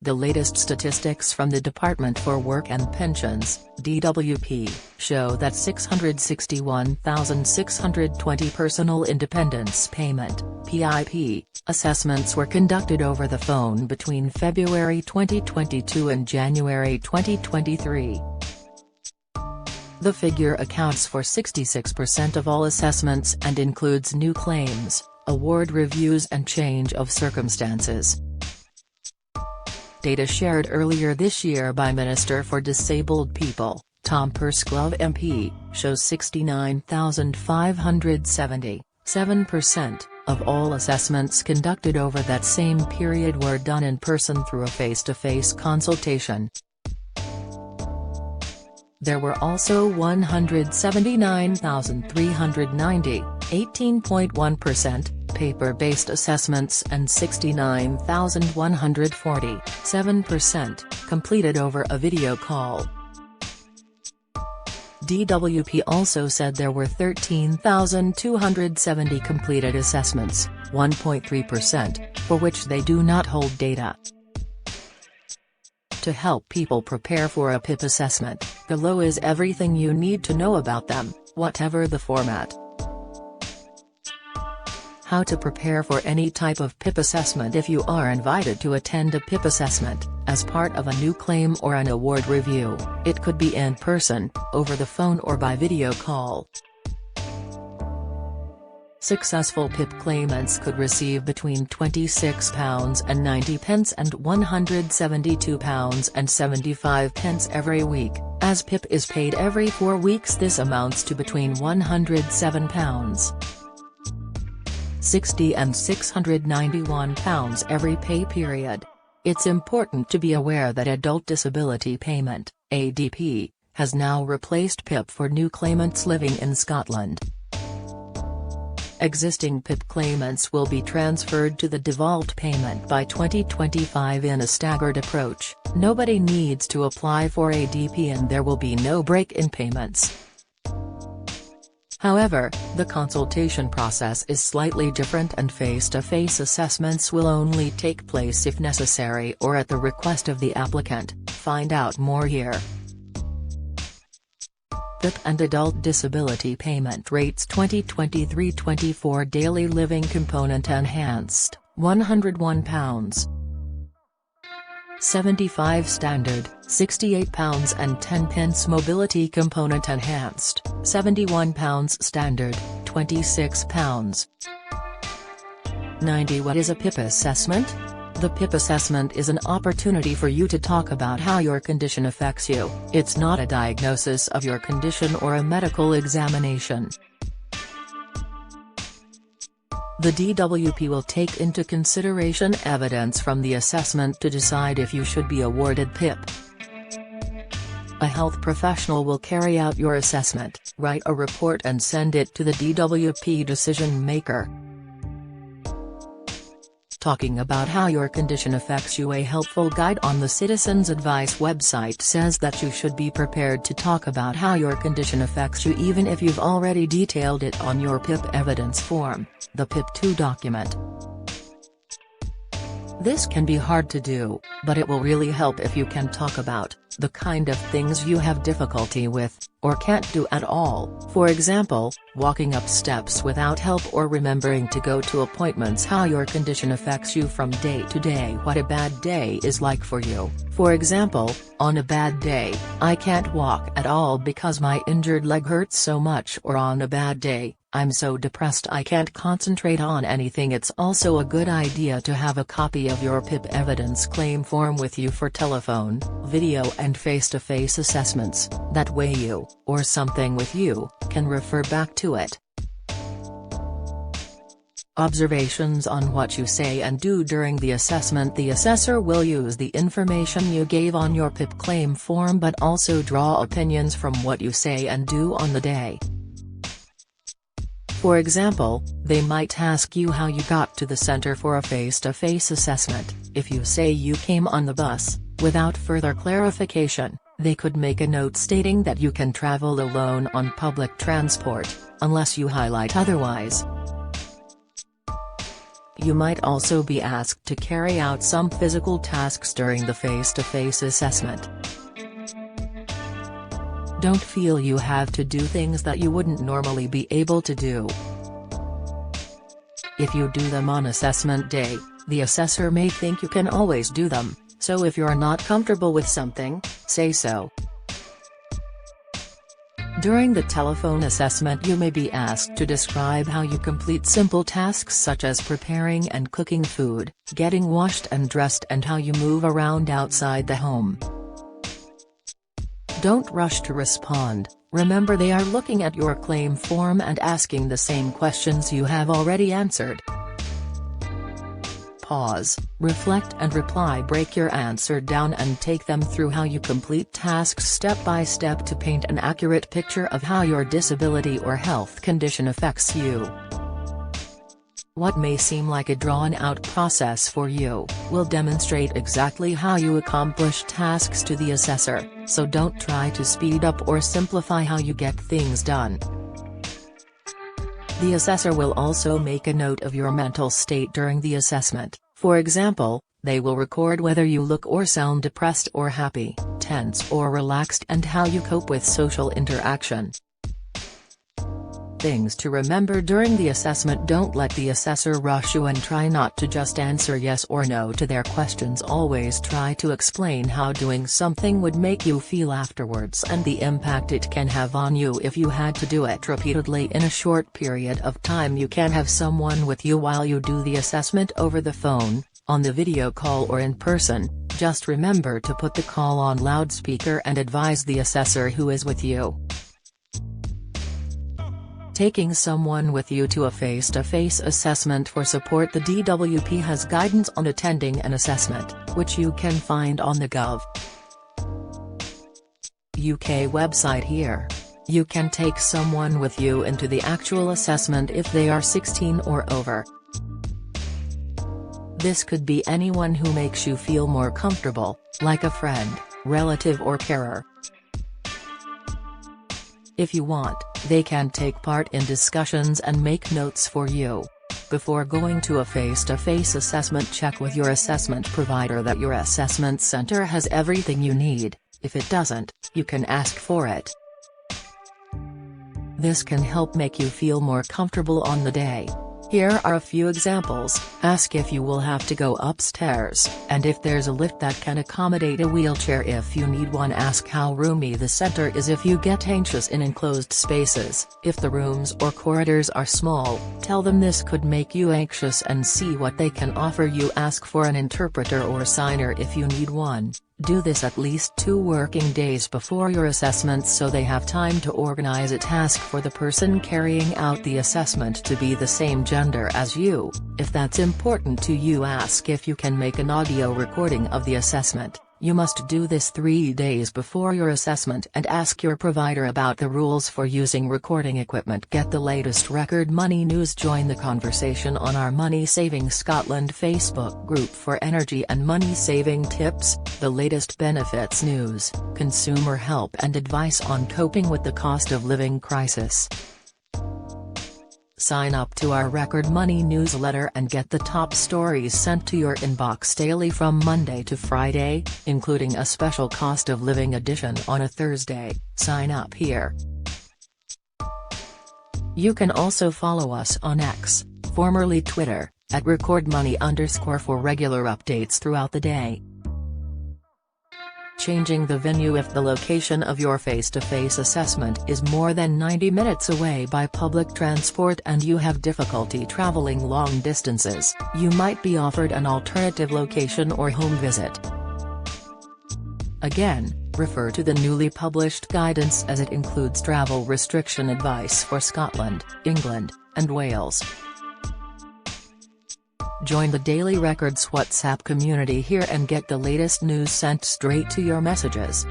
The latest statistics from the Department for Work and Pensions, DWP, show that 661,620 personal independence payment (PIP) assessments were conducted over the phone between February 2022 and January 2023. The figure accounts for 66% of all assessments and includes new claims, award reviews and change of circumstances. Data shared earlier this year by Minister for Disabled People, Tom Pursglove MP, shows 69,570, 7%, of all assessments conducted over that same period were done in person through a face-to-face consultation. There were also 179,390, 18.1%, paper-based assessments and 69,140, 7%, completed over a video call. DWP also said there were 13,270 completed assessments, 1.3%, for which they do not hold data. To help people prepare for a PIP assessment, below is everything you need to know about them, whatever the format. How to prepare for any type of PIP assessment. If you are invited to attend a PIP assessment, as part of a new claim or an award review, it could be in person, over the phone or by video call. Successful PIP claimants could receive between £26.90 and £172.75 every week. As PIP is paid every 4 weeks, this amounts to between £107.60 and £691 every pay period. It's important to be aware that Adult Disability Payment (ADP) has now replaced PIP for new claimants living in Scotland. Existing PIP claimants will be transferred to the devolved payment by 2025 in a staggered approach. Nobody needs to apply for ADP and there will be no break in payments. However, the consultation process is slightly different and face-to-face assessments will only take place if necessary or at the request of the applicant. Find out more here. PIP and Adult Disability Payment Rates 2023-24 Daily Living Component Enhanced, £101. 75 Standard, £68.10 Mobility Component Enhanced, £71 Standard, £26. 90 What is a PIP assessment? The PIP assessment is an opportunity for you to talk about how your condition affects you. It's not a diagnosis of your condition or a medical examination. The DWP will take into consideration evidence from the assessment to decide if you should be awarded PIP. A health professional will carry out your assessment, write a report and send it to the DWP decision maker. Talking about how your condition affects you. A helpful guide on the Citizens Advice website says that you should be prepared to talk about how your condition affects you even if you've already detailed it on your PIP evidence form, the PIP-2 document. This can be hard to do, but it will really help if you can talk about the kind of things you have difficulty with, or can't do at all. For example, walking up steps without help or remembering to go to appointments. How your condition affects you from day to day. What a bad day is like for you. For example, on a bad day, I can't walk at all because my injured leg hurts so much. Or on a bad day, I'm so depressed I can't concentrate on anything. It's also a good idea to have a copy of your PIP evidence claim form with you for telephone, video and face-to-face assessments. That way you, or something with you, can refer back to it. Observations on what you say and do during the assessment. The assessor will use the information you gave on your PIP claim form but also draw opinions from what you say and do on the day. For example, they might ask you how you got to the center for a face-to-face assessment. If you say you came on the bus, without further clarification, they could make a note stating that you can travel alone on public transport, unless you highlight otherwise. You might also be asked to carry out some physical tasks during the face-to-face assessment. Don't feel you have to do things that you wouldn't normally be able to do. If you do them on assessment day, the assessor may think you can always do them, so if you're not comfortable with something, say so. During the telephone assessment you may be asked to describe how you complete simple tasks such as preparing and cooking food, getting washed and dressed, and how you move around outside the home. Don't rush to respond, remember they are looking at your claim form and asking the same questions you have already answered. Pause, reflect and reply. Break your answer down and take them through how you complete tasks step by step to paint an accurate picture of how your disability or health condition affects you. What may seem like a drawn-out process for you, will demonstrate exactly how you accomplish tasks to the assessor, so don't try to speed up or simplify how you get things done. The assessor will also make a note of your mental state during the assessment. For example, they will record whether you look or sound depressed or happy, tense or relaxed, and how you cope with social interaction. Things to remember during the assessment: don't let the assessor rush you and try not to just answer yes or no to their questions. Always try to explain how doing something would make you feel afterwards and the impact it can have on you if you had to do it repeatedly in a short period of time. You can have someone with you while you do the assessment over the phone, on the video call, or in person. Just remember to put the call on loudspeaker and advise the assessor who is with you. Taking someone with you to a face-to-face assessment for support. The DWP has guidance on attending an assessment, which you can find on the Gov.uk website here. You can take someone with you into the actual assessment if they are 16 or over. This could be anyone who makes you feel more comfortable, like a friend, relative or carer. If you want, they can take part in discussions and make notes for you. Before going to a face-to-face assessment, check with your assessment provider that your assessment center has everything you need. If it doesn't, you can ask for it. This can help make you feel more comfortable on the day. Here are a few examples. Ask if you will have to go upstairs, and if there's a lift that can accommodate a wheelchair if you need one. Ask how roomy the center is if you get anxious in enclosed spaces. If the rooms or corridors are small, tell them this could make you anxious and see what they can offer you. Ask for an interpreter or signer if you need one. Do this at least 2 working days before your assessment so they have time to organize it. Ask for the person carrying out the assessment to be the same gender as you. If that's important to you, ask if you can make an audio recording of the assessment. You must do this 3 days before your assessment and ask your provider about the rules for using recording equipment. Get the latest record money news. Join the conversation on our Money Saving Scotland Facebook group for energy and money saving tips, the latest benefits news, consumer help and advice on coping with the cost of living crisis. Sign up to our Record Money newsletter and get the top stories sent to your inbox daily from Monday to Friday, including a special cost of living edition on a Thursday. Sign up here. You can also follow us on X, formerly Twitter, at @recordmoney_ for regular updates throughout the day. Changing the venue. If the location of your face-to-face assessment is more than 90 minutes away by public transport and you have difficulty traveling long distances, you might be offered an alternative location or home visit. Again, refer to the newly published guidance as it includes travel restriction advice for Scotland, England, and Wales. Join the Daily Records WhatsApp community here and get the latest news sent straight to your messages.